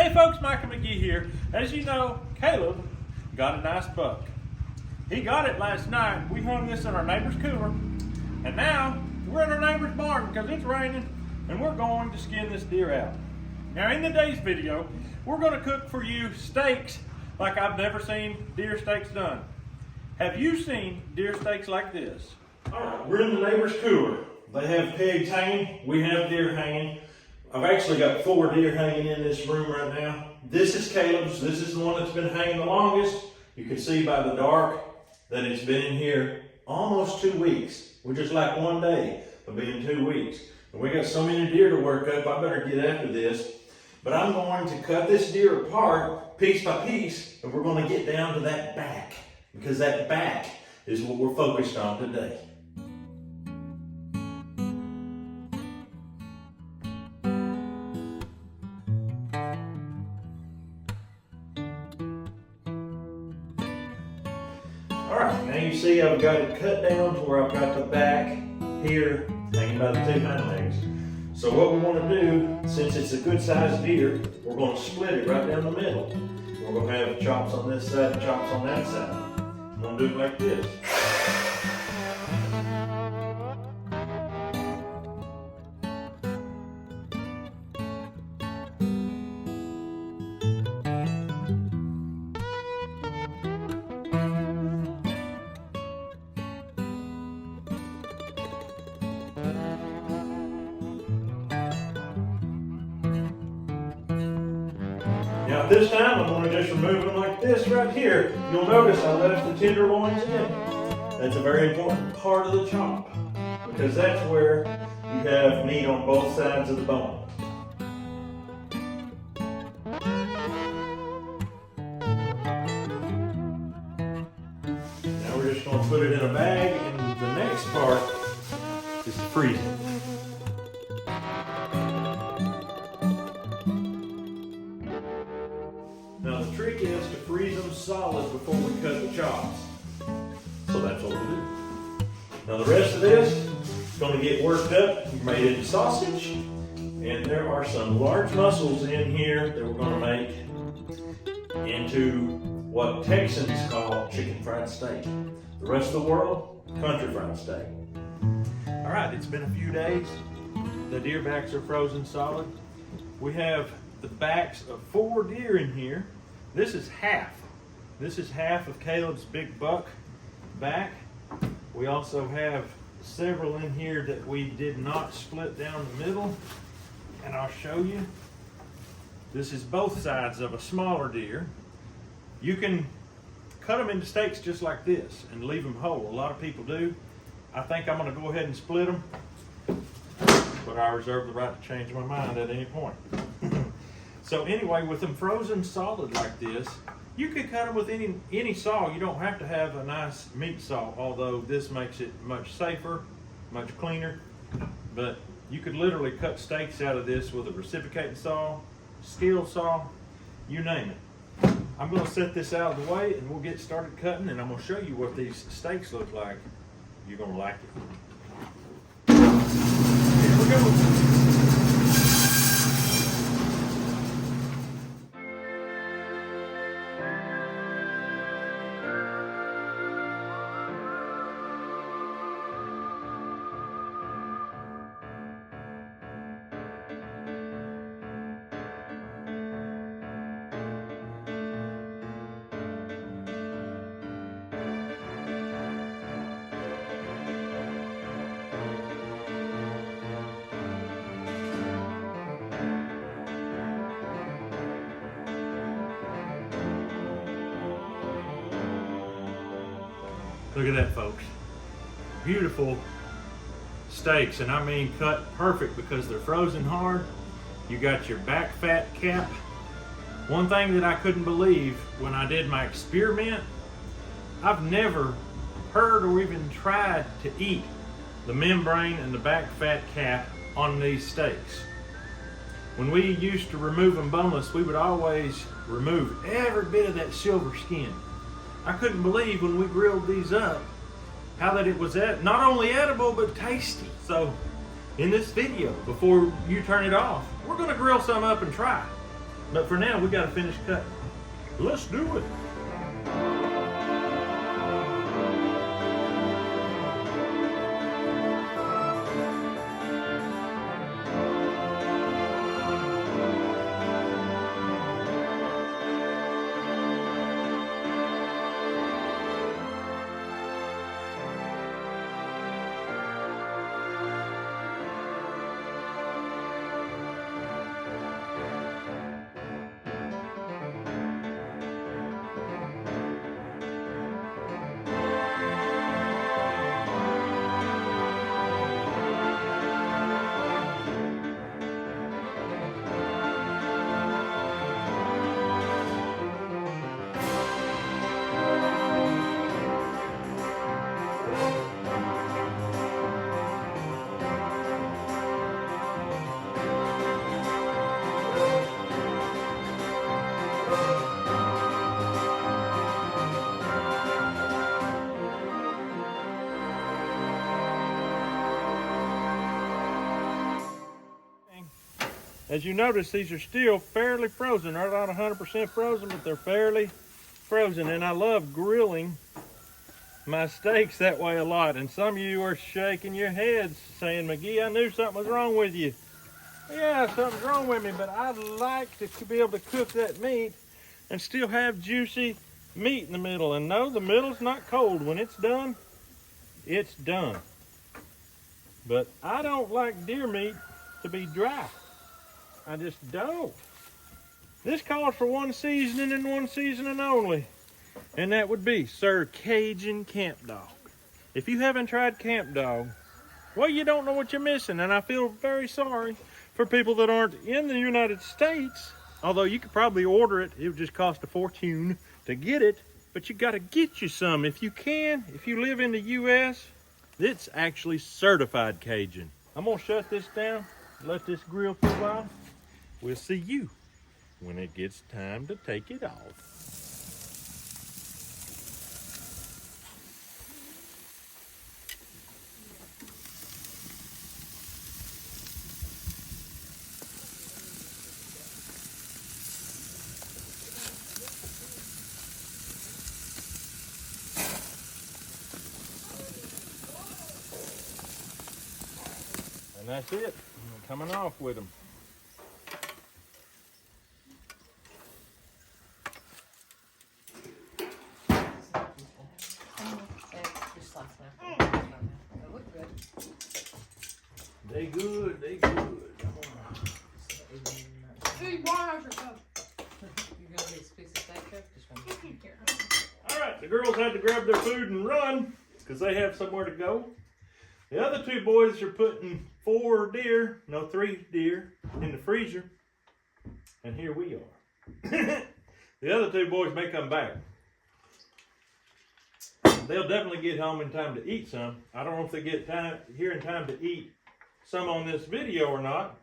Hey folks, Michael McGee here. As you know, Caleb got a nice buck. He got it last night. We hung this in our neighbor's cooler, and now we're in our neighbor's barn because it's raining, and we're going to skin this deer out. Now in today's video, we're going to cook for you steaks like I've never seen deer steaks done. Have you seen deer steaks like this? All right, we're in the neighbor's cooler. They have pigs hanging, we have deer hanging. I've actually got 4 deer hanging in this room right now. This is Caleb's. This is the one that's been hanging the longest. You can see by the dark that it's been in here almost 2 weeks, which is like one day of being 2 weeks. And we got so many deer to work up, I better get after this. But I'm going to cut this deer apart piece by piece, and we're going to get down to that back, because that back is what we're focused on today. Alright, now you see I've got it cut down to where I've got the back here hanging by the 2 hind legs. So what we want to do, since it's a good sized deer, we're going to split it right down the middle. We're going to have chops on this side and chops on that side. I'm going to do it like this. Now at this time, I'm going to just remove them like this right here. You'll notice I left the tenderloins in. That's a very important part of the chop, because that's where you have meat on both sides of the bone. Now we're just going to put it in a bag, and the next part is to freeze it. Now the trick is to freeze them solid before we cut the chops. So that's what we'll do. Now the rest of this is going to get worked up, made into sausage. And there are some large muscles in here that we're going to make into what Texans call chicken fried steak. The rest of the world, country fried steak. All right, it's been a few days. The deer backs are frozen solid. We have the backs of 4 deer in here. This is half. This is half of Caleb's big buck back. We also have several in here that we did not split down the middle, and I'll show you. This is both sides of a smaller deer. You can cut them into steaks just like this and leave them whole. A lot of people do. I think I'm going to go ahead and split them, but I reserve the right to change my mind at any point. So anyway, with them frozen solid like this, you could cut them with any saw. You don't have to have a nice meat saw, although this makes it much safer, much cleaner. But you could literally cut steaks out of this with a reciprocating saw, skill saw, you name it. I'm going to set this out of the way and we'll get started cutting, and I'm going to show you what these steaks look like. You're going to like it. Here we go. Look at that, folks. Beautiful steaks, and I mean cut perfect because they're frozen hard. You got your back fat cap. One thing that I couldn't believe when I did my experiment, I've never heard or even tried to eat the membrane and the back fat cap on these steaks. When we used to remove them boneless, we would always remove every bit of that silver skin. I couldn't believe when we grilled these up how that it was not only edible but tasty. So in this video, before you turn it off, we're going to grill some up and try. But for now, we gotta finish cutting. Let's do it. As you notice, these are still fairly frozen. They're not 100% frozen, but they're fairly frozen. And I love grilling my steaks that way a lot. And some of you are shaking your heads saying, McGee, I knew something was wrong with you. Yeah, something's wrong with me, but I like to be able to cook that meat and still have juicy meat in the middle. And no, the middle's not cold. When it's done, it's done. But I don't like deer meat to be dry. I just don't. This calls for one seasoning and one seasoning only. And that would be Sir Cajun Camp Dog. If you haven't tried Camp Dog, well, you don't know what you're missing. And I feel very sorry for people that aren't in the United States. Although you could probably order it. It would just cost a fortune to get it. But you got to get you some if you can. If you live in the U.S., it's actually certified Cajun. I'm going to shut this down. Let this grill for a while. We'll see you when it gets time to take it off. And that's it. I'm coming off with them. They good, they good. Hey, why your cup? You're gonna get a piece of steak cup? Just one. All right, the girls had to grab their food and run because they have somewhere to go. The other two boys are putting 3 deer in the freezer. And here we are. The other two boys may come back. They'll definitely get home in time to eat some. I don't know if they get here in time to eat some on this video or not.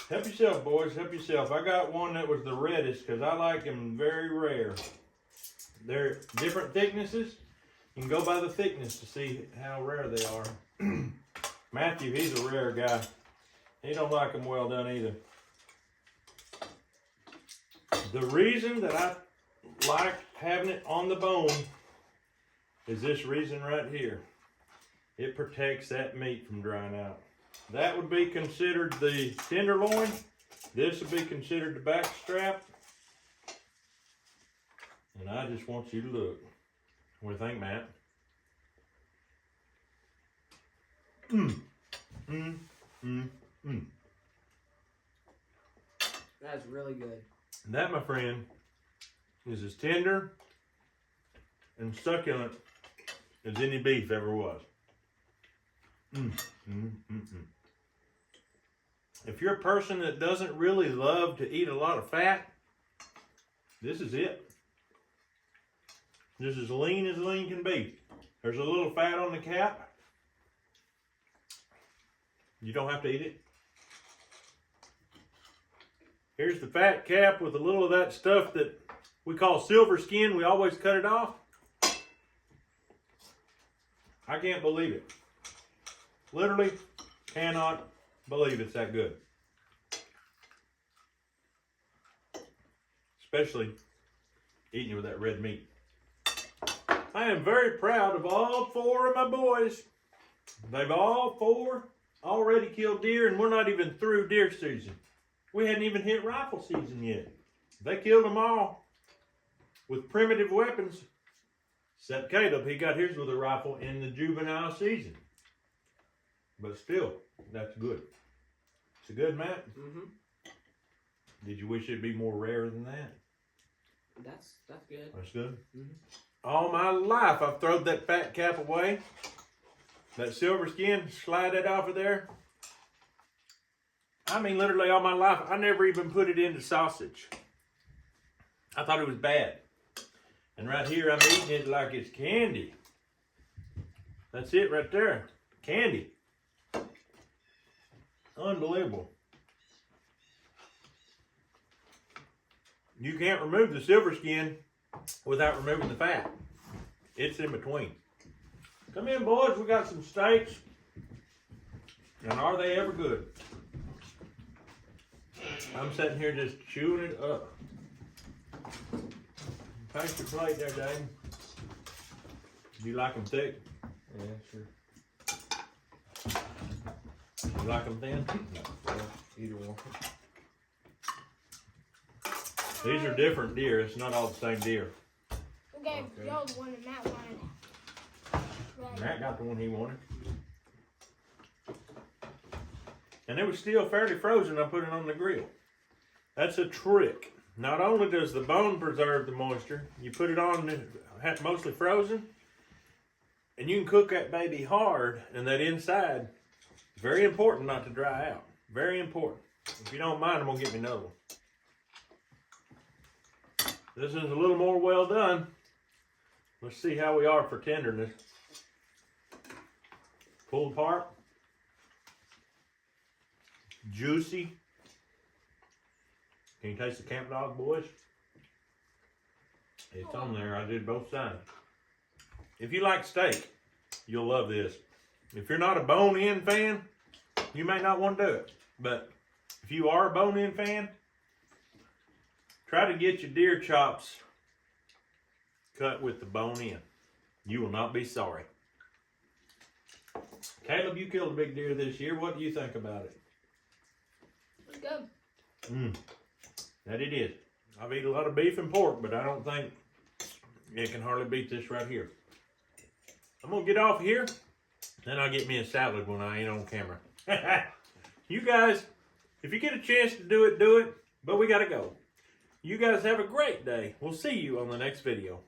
Help yourself, boys, help yourself. I got one that was the reddest because I like them very rare. They're different thicknesses. You can go by the thickness to see how rare they are. Matthew, he's a rare guy. He don't like them well done either. The reason that I like having it on the bone is this reason right here. It protects that meat from drying out. That would be considered the tenderloin. This would be considered the back strap. And I just want you to look. What do you think, Matt? That's really good. That, my friend, is as tender and succulent as any beef ever was. If you're a person that doesn't really love to eat a lot of fat, this is it. This is as lean can be. There's a little fat on the cap. You don't have to eat it. Here's the fat cap with a little of that stuff that we call silver skin. We always cut it off. I can't believe it. Literally cannot believe it's that good. especially eating it with that red meat. I am very proud of all 4 of my boys. They've all 4 already killed deer, and we're not even through deer season. We hadn't even hit rifle season yet. They killed them all with primitive weapons, except Caleb. He got his with a rifle in the juvenile season. But still, that's good. It's a good map. Mm-hmm. Did you wish it'd be more rare than that? That's good. That's good. Mm-hmm. All my life, I've thrown that fat cap away. That silver skin, slide that off of there. I mean, literally all my life, I never even put it into sausage. I thought it was bad. And right here, I'm eating it like it's candy. That's it right there. Candy. Unbelievable. You can't remove the silver skin without removing the fat. It's in between. Come in, boys. We got some steaks. And are they ever good? I'm sitting here just chewing it up. Pass your plate there, Dave. Do you like them thick? Yeah, sure. You like them thin? No, either one. These are different deer. It's not all the same deer. Okay, y'all the one and Matt wanted. Right. Matt got the one he wanted. And it was still fairly frozen. I put it on the grill. That's a trick. Not only does the bone preserve the moisture, you put it on mostly frozen, and you can cook that baby hard, and that inside, very important not to dry out. Very important. If you don't mind, I'm going to get me another one. This is a little more well done. Let's see how we are for tenderness. Pulled apart. Juicy. Can you taste the camp dog, boys? It's on there. I did both sides. If you like steak, you'll love this. If you're not a bone-in fan, you may not want to do it. But if you are a bone-in fan, try to get your deer chops cut with the bone in. You will not be sorry. Caleb, you killed a big deer this year. What do you think about it? It's good. That it is. I've eaten a lot of beef and pork, but I don't think it can hardly beat this right here. I'm going to get off here, then I'll get me a salad when I ain't on camera. You guys, if you get a chance to do it, do it. But we got to go. You guys have a great day. We'll see you on the next video.